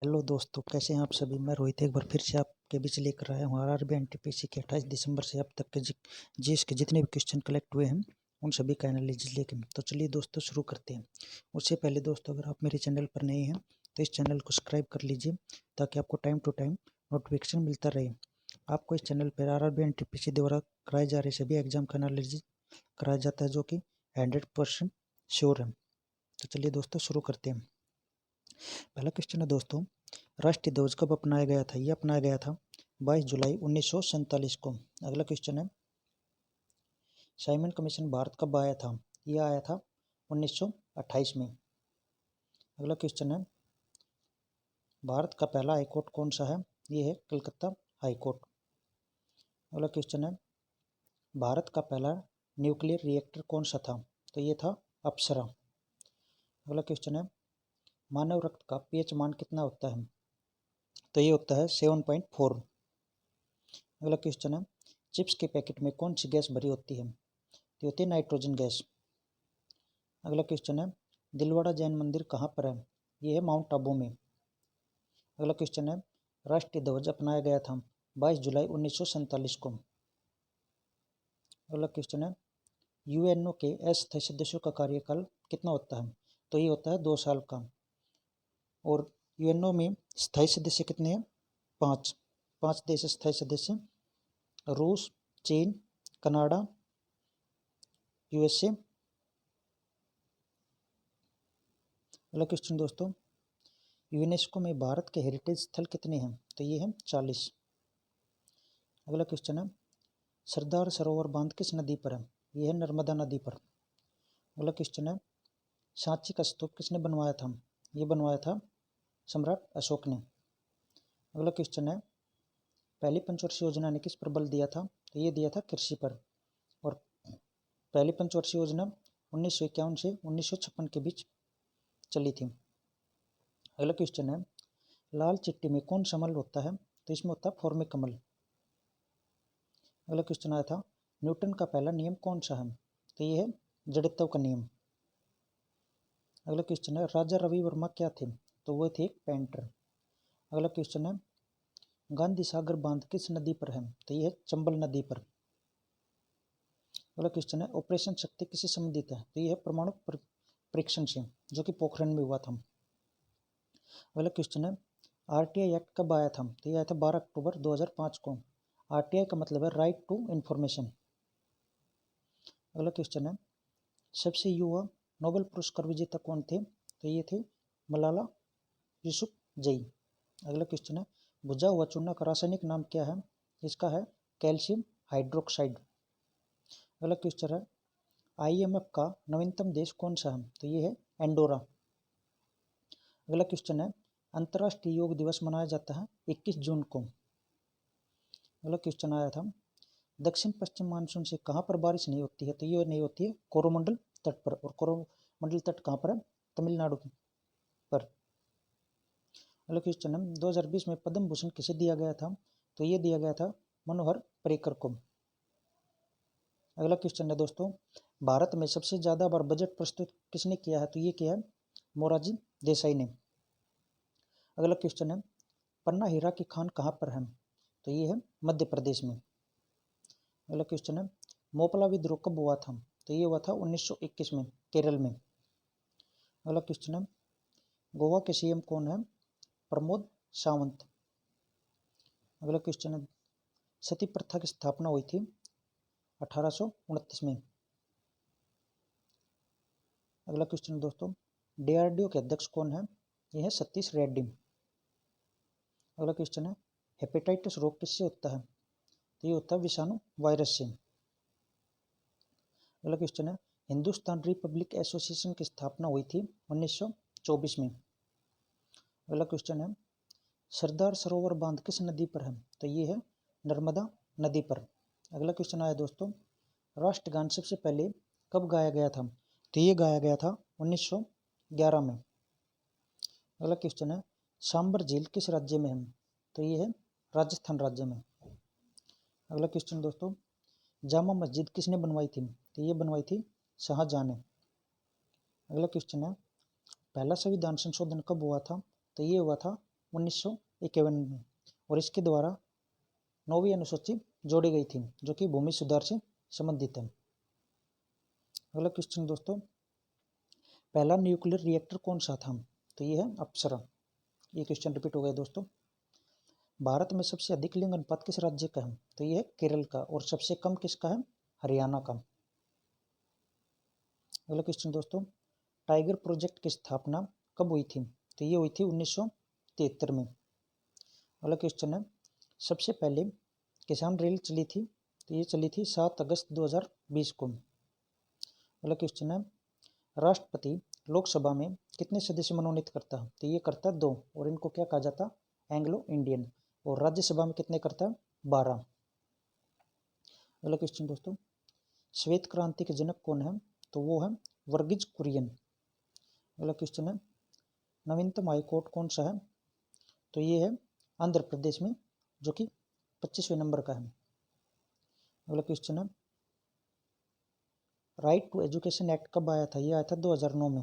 Hello दोस्तों, कैसे हैं आप सभी। मैं रोहित एक बार फिर से आपके बीच लेकर आया हूँ आरआरबी एनटीपीसी के 28 दिसंबर से अब तक के जीएस के जितने भी क्वेश्चन कलेक्ट हुए हैं उन सभी का एनालिसिस लेके। तो चलिए दोस्तों शुरू करते हैं। उससे पहले दोस्तों, अगर आप मेरे चैनल पर नए हैं तो इस चैनल को सब्सक्राइब कर लीजिए ताकि आपको टाइम टू टाइम नोटिफिकेशन मिलता रहे। आपको इस चैनल पर आरआरबी एनटीपीसी द्वारा कराए जा रहे सभी एग्जाम का एनालिसिस कराया जाता है, जो कि 100% श्योर है। तो चलिए दोस्तों शुरू करते हैं। पहला क्वेश्चन है दोस्तों, राष्ट्रीय ध्वज कब अपनाया गया था। यह अपनाया गया था 22 जुलाई 1947 को। अगला क्वेश्चन है, साइमन कमीशन भारत कब आया था। यह आया था 1928 में। अगला क्वेश्चन है, भारत का पहला हाईकोर्ट कौन सा है। यह है कलकत्ता हाईकोर्ट। अगला क्वेश्चन है, भारत का पहला न्यूक्लियर रिएक्टर कौन सा था। तो ये था अप्सरा। अगला क्वेश्चन है, मानव रक्त का पीएच मान कितना होता है। तो ये होता है 7.4। अगला क्वेश्चन है, चिप्स के पैकेट में कौन सी गैस भरी होती है। तो होती है नाइट्रोजन गैस। अगला क्वेश्चन है, दिलवाड़ा जैन मंदिर कहाँ पर है। ये है माउंट आबू में। अगला क्वेश्चन है, राष्ट्रीय ध्वज अपनाया गया था 22 जुलाई 1947 को। अगला क्वेश्चन है, यूएनओ के अस्थायी सदस्यों का कार्यकाल कितना होता है। तो ये होता है 2 साल का। और यूएनओ में स्थायी सदस्य कितने हैं, 5 देश स्थायी सदस्य, रूस, चीन, कनाडा, यूएसए। अगला क्वेश्चन दोस्तों, यूनेस्को में भारत के हेरिटेज स्थल कितने हैं। तो ये हैं 40। अगला क्वेश्चन है, सरदार सरोवर बांध किस नदी पर है। ये है नर्मदा नदी पर। अगला क्वेश्चन है, सांची का स्तूप किसने बनवाया था। ये बनवाया था सम्राट अशोक ने। अगला क्वेश्चन है, पहली पंचवर्षीय योजना ने किस पर बल दिया था। तो ये दिया था कृषि पर। और पहली पंचवर्षीय योजना 1951 से 1956 के बीच चली थी। अगला क्वेश्चन है, लाल चिट्टी में कौन सा मल होता है। तो इसमें होता है फॉर्मिक अम्ल। अगला क्वेश्चन आया था, न्यूटन का पहला नियम कौन सा है। तो ये है जड़त्व का नियम। अगला क्वेश्चन है, राजा रवि वर्मा क्या थे। तो वो थे एक पेंटर। अगला क्वेश्चन है, गांधी सागर बांध किस नदी पर है। तो ये है चंबल नदी पर। अगला क्वेश्चन है, ऑपरेशन शक्ति किससे संबंधित है। तो ये है परमाणु परीक्षण से, जो कि पोखरण में हुआ था। अगला क्वेश्चन है, आरटीआई एक्ट कब आया था। तो ये आया था 12 अक्टूबर 2005 को। आरटीआई का मतलब है राइट टू इंफॉर्मेशन। अगला क्वेश्चन है, सबसे युवा नोबेल पुरस्कार विजेता कौन थे। तो ये थे मलाला यूसुफजई। अगला क्वेश्चन है, भुजा हुआ चूना का रासायनिक नाम क्या है। इसका है कैल्शियम हाइड्रोक्साइड। अगला क्वेश्चन है, आईएमएफ का नवीनतम देश कौन सा है। तो ये है एंडोरा। अगला क्वेश्चन है, अंतर्राष्ट्रीय योग दिवस मनाया जाता है 21 जून को। अगला क्वेश्चन आया था, दक्षिण पश्चिम मानसून से कहाँ पर बारिश नहीं होती है। तो ये नहीं होती है कोरोमंडल तट पर। और कोरोमंडल तट कहाँ पर है, तमिलनाडु पर। अगला क्वेश्चन है, 2020 में पद्म भूषण किसे दिया गया था। तो ये दिया गया था मनोहर पर्रिकर को। अगला क्वेश्चन है दोस्तों, भारत में सबसे ज़्यादा बार बजट प्रस्तुत किसने किया है। तो ये किया है मोरारजी देसाई ने। अगला क्वेश्चन है, पन्ना हीरा की खान कहाँ पर है। तो ये है मध्य प्रदेश में। अगला क्वेश्चन है, मोपला विद्रोह कब हुआ था। तो ये हुआ था 1921 में केरल में। अगला क्वेश्चन है, गोवा के सीएम कौन है। प्रमोद सावंत। अगला क्वेश्चन है, सती प्रथा की स्थापना हुई थी 1829 में। अगला क्वेश्चन दोस्तों, डीआरडीओ के अध्यक्ष कौन है। यह है सतीश रेड्डी। अगला क्वेश्चन है, हेपेटाइटिस रोग किससे होता है। तो ये होता है विषाणु वायरस से। अगला क्वेश्चन है, हिंदुस्तान रिपब्लिक एसोसिएशन की स्थापना हुई थी 1924 में। अगला क्वेश्चन है, सरदार सरोवर बांध किस नदी पर है। तो ये है नर्मदा नदी पर। अगला क्वेश्चन आया दोस्तों, राष्ट्रगान सबसे पहले कब गाया गया था। तो ये गाया गया था 1911 में। अगला क्वेश्चन है, सांबर झील किस राज्य में है। तो ये है राजस्थान राज्य में। अगला क्वेश्चन दोस्तों, जामा मस्जिद किसने बनवाई थी। तो ये बनवाई थी शाहजहां ने। अगला क्वेश्चन है, पहला संविधान संशोधन कब हुआ था। तो ये हुआ था 1951 में, और इसके द्वारा 9वीं अनुसूची जोड़ी गई थी जो कि भूमि सुधार से संबंधित है। अगला क्वेश्चन दोस्तों, पहला न्यूक्लियर रिएक्टर कौन सा था? तो ये है अप्सरा। ये क्वेश्चन रिपीट हो गया दोस्तों। भारत में सबसे अधिक लिंग अनुपात किस राज्य का है? तो ये है केरल का, और सबसे कम किसका है? हरियाणा का। अगला क्वेश्चन दोस्तों, टाइगर प्रोजेक्ट की स्थापना कब हुई थी? तो ये हुई थी 1973 में। अगला क्वेश्चन है, सबसे पहले किसान रेल चली थी? तो ये चली थी 7 अगस्त 2020 को। अगला क्वेश्चन है, राष्ट्रपति लोकसभा में कितने सदस्य मनोनीत करता है? तो ये करता है 2, और इनको क्या कहा जाता है? Anglo Indian. और राज्यसभा में कितने करता है? 12। अगला क्वेश्चन दोस्तों, श्वेत क्रांति के जनक कौन है? तो वो है वर्गीज कुरियन। अगला क्वेश्चन है, नवीनतम हाईकोर्ट कौन सा है? तो ये है आंध्र प्रदेश में, जो कि 25वें नंबर का है। अगला क्वेश्चन है, राइट टू एजुकेशन एक्ट कब आया था? ये आया था 2009 में।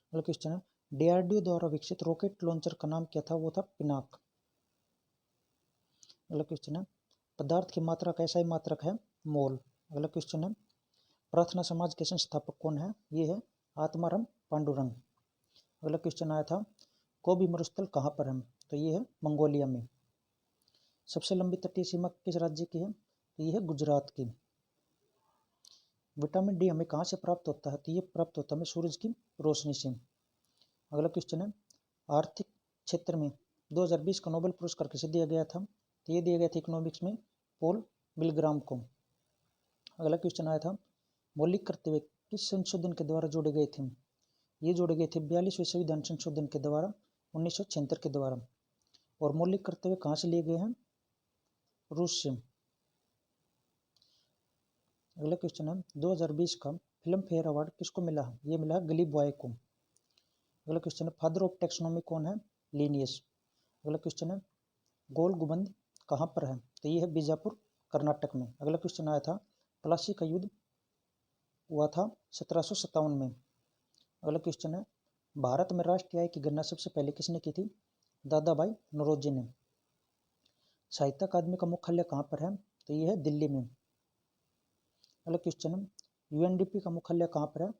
अगला क्वेश्चन है, डीआरडीओ द्वारा विकसित रॉकेट लॉन्चर का नाम क्या था? वो था पिनाक। अगला क्वेश्चन है, पदार्थ की मात्रा का SI मात्रक है मोल। अगला क्वेश्चन है, प्रार्थना समाज के संस्थापक कौन है? ये है आत्माराम पांडुरंग। अगला क्वेश्चन आया था, कोबी मरुस्थल कहाँ पर है? तो ये है मंगोलिया में। सबसे लंबी तटीय सीमा किस राज्य की है? तो ये है गुजरात की। विटामिन डी हमें कहाँ से प्राप्त होता है? तो ये प्राप्त होता है हमें सूरज की रोशनी से। अगला क्वेश्चन है, आर्थिक क्षेत्र में 2020 का नोबेल पुरस्कार किसे दिया गया था? तो ये दिया गया था इकोनॉमिक्स में पॉल मिलग्राम को। अगला क्वेश्चन आया था, मौलिक कर्तव्य किस संशोधन के द्वारा जोड़े गए थे? ये जोड़े गए थे 42वें संविधान संशोधन के द्वारा 1976 के द्वारा। और मौलिक कर्तव्य कहाँ से लिए गए हैं? रूस से। अगला क्वेश्चन है, 2020 का फिल्म फेयर अवार्ड किसको मिला है? ये मिला गली बॉय को। अगला क्वेश्चन है, फादर ऑफ टेक्सोनॉमी कौन है? लिनियस। अगला क्वेश्चन है, गोल गुंबद कहाँ पर है? तो ये है बीजापुर कर्नाटक में। अगला क्वेश्चन आया था, प्लासी का युद्ध हुआ था 1757 में। अगला क्वेश्चन है, भारत में राष्ट्रीय आय की गणना सबसे पहले किसने की थी? दादा भाई नौरोजी ने। साहित्य अकादमी का मुख्यालय कहाँ पर है? तो ये है दिल्ली में। अगला क्वेश्चन है, UNDP का मुख्यालय कहाँ पर है?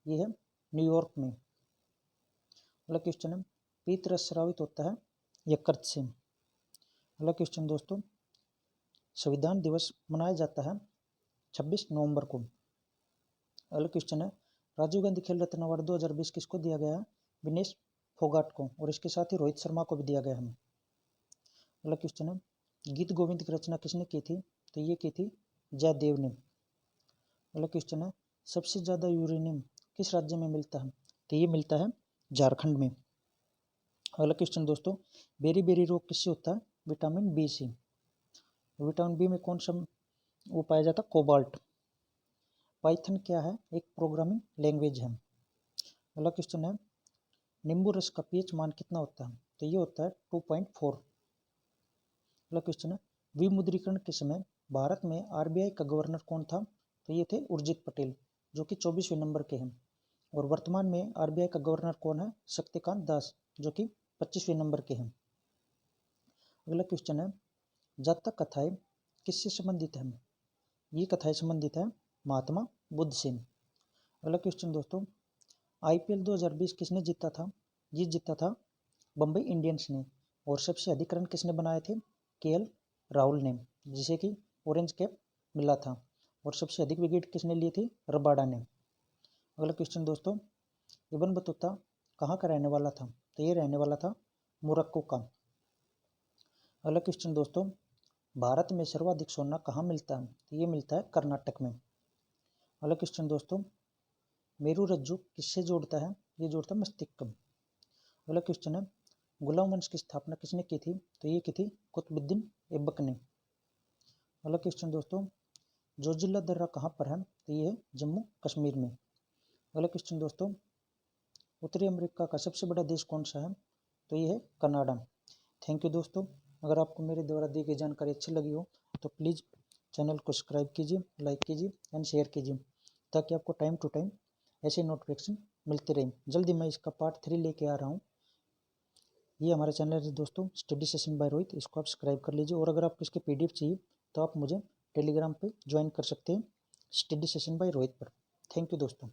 ये है न्यूयॉर्क में। अगला क्वेश्चन है, पीतरस स्रावित होता है यकृत से। अगला क्वेश्चन दोस्तों, संविधान दिवस मनाया जाता है 26 नवंबर को। अगला क्वेश्चन है, राजीव गांधी खेल रत्न अवार्ड 2020 किसको दिया गया है? विनेश फोगाट को, और इसके साथ ही रोहित शर्मा को भी दिया गया है। अगला क्वेश्चन है, गीत गोविंद की रचना किसने की थी? तो ये की थी जयदेव ने। अगला क्वेश्चन है, सबसे ज़्यादा यूरेनियम किस राज्य में मिलता है? तो ये मिलता है झारखंड में। अगला क्वेश्चन दोस्तों, बेरी बेरी रोग किससे होता है? विटामिन बी से। विटामिन बी में कौन सा वो पाया जाता है? कोबाल्ट। पाइथन क्या है? एक प्रोग्रामिंग लैंग्वेज है। अगला क्वेश्चन है, नींबू रस का pH मान कितना होता है? तो ये होता है 2.4। अगला क्वेश्चन है, विमुद्रीकरण के समय भारत में RBI का गवर्नर कौन था? तो ये थे उर्जित पटेल, जो कि 24वें नंबर के हैं। और वर्तमान में RBI का गवर्नर कौन है? शक्तिकांत दास, जो कि 25वें नंबर के हैं। अगला क्वेश्चन है, जातक कथाएं किससे संबंधित है? ये कथाएं संबंधित है महात्मा बुद्ध से। अगला क्वेश्चन दोस्तों, IPL 2020 किसने जीता था? ये जीता था बम्बई इंडियंस ने। और सबसे अधिक रन किसने बनाए थे? KL राहुल ने, जिसे कि ऑरेंज कैप मिला था। और सबसे अधिक विकेट किसने लिए थे? रबाडा ने। अगला क्वेश्चन दोस्तों, इब्न बतूता कहाँ का रहने वाला था? तो ये रहने वाला था मोरक्को का। अगला क्वेश्चन दोस्तों, भारत में सर्वाधिक सोना कहाँ मिलता है? तो ये मिलता है कर्नाटक में। अगला क्वेश्चन दोस्तों, मेरू रज्जु किससे जोड़ता है? ये जोड़ता है मस्तिष्क। अगला क्वेश्चन है, गुलाम वंश की स्थापना किसने की थी? तो ये की थी कुतुबुद्दीन ऐबक ने। अगला क्वेश्चन दोस्तों, जोजिला दर्रा कहाँ पर है? तो ये है जम्मू कश्मीर में। अगला क्वेश्चन दोस्तों, उत्तरी अमेरिका का सबसे बड़ा देश कौन सा है? तो ये है कनाडा। थैंक यू दोस्तों। अगर आपको मेरे द्वारा दी गई जानकारी अच्छी लगी हो तो प्लीज़ चैनल को सब्सक्राइब कीजिए, लाइक कीजिए एंड शेयर कीजिए, ताकि आपको टाइम टू टाइम ऐसे नोटिफिकेशन मिलते रहें। जल्दी मैं इसका पार्ट 3 लेके आ रहा हूँ। ये हमारा चैनल है दोस्तों, स्टडी सेशन बाय रोहित, इसको आप सब्सक्राइब कर लीजिए। और अगर आपको इसके PDF चाहिए तो आप मुझे टेलीग्राम पे ज्वाइन कर सकते हैं, स्टडी सेशन बाय रोहित पर। थैंक यू दोस्तों।